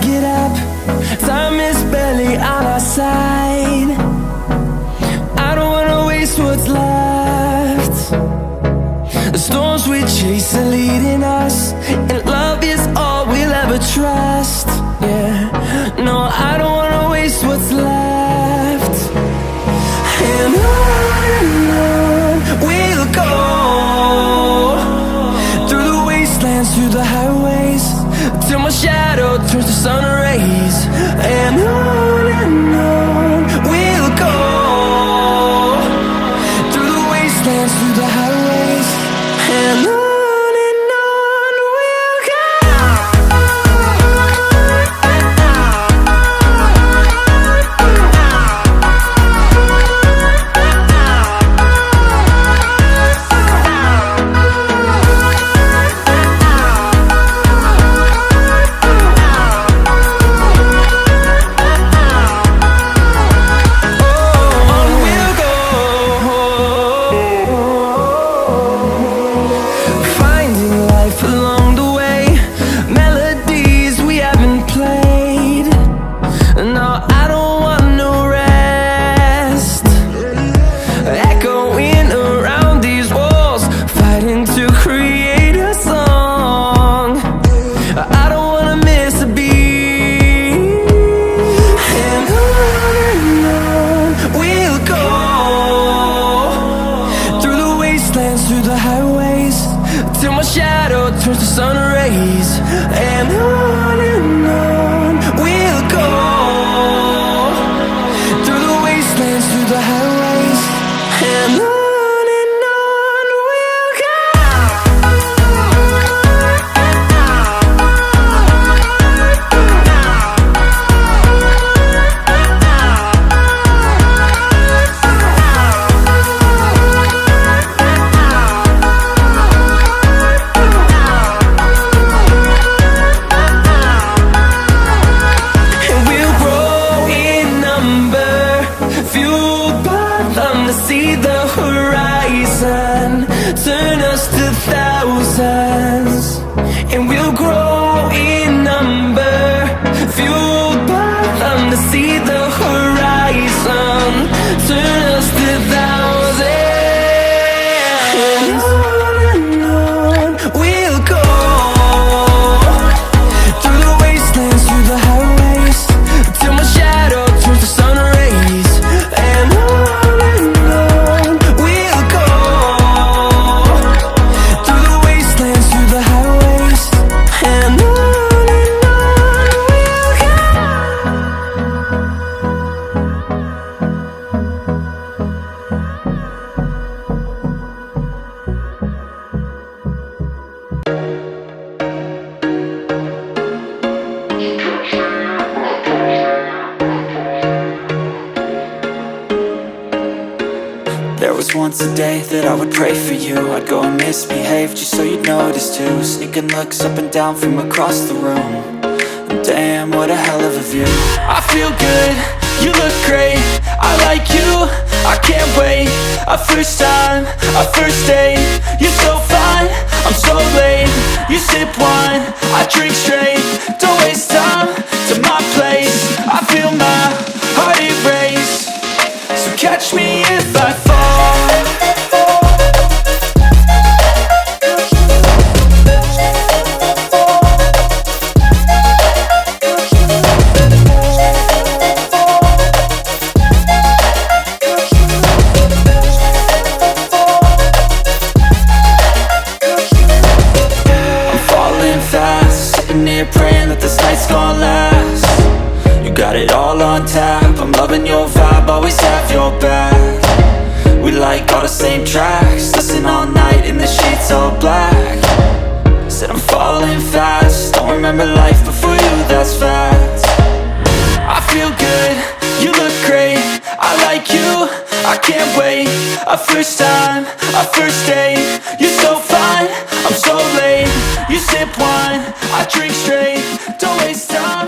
get up. Time is barely on our side. I don't wanna waste what's left. The storms we chase are leading us, and love is all we'll ever trust. Yeah, no, I don't wanna waste what's left. And on we'll go, through the wastelands, through the highways, till my shadow turns to sun rays. And on we'll go, through the wastelands, through the highways, and on we'll go. Through the highways, till my shadow turns to sun rays. And on we'll go, through the wastelands, through the highways, and on we'll go. See the horizon turn us to thousands, and we'll grow in number, fueled by them. To see the horizon turn us to thousands, and on we'll go, through the wastelands, through the highways, till my shadow turns to sun rays. And there was once a day that I would pray for you. I'd go and misbehave just so you'd notice too. Sneaking looks up and down from across the room, and damn, what a hell of a view. I feel good, you look great, I like you, I can't wait. A first time, a first date, you're so fine, I'm so late. You sip wine, I drink straight, don't waste time to my place. I feel my heart erase, so catch me if I fall. Praying that this night's gonna last. You got it all on tap, I'm loving your vibe, always have your back. We like all the same tracks, listen all night in the sheets all black. Said I'm falling fast, don't remember life before you, that's fact. I feel good, you look great, I like you, I can't wait. A first time, a first date, you're so fine, I'm so late. You sip wine, I drink straight, don't waste time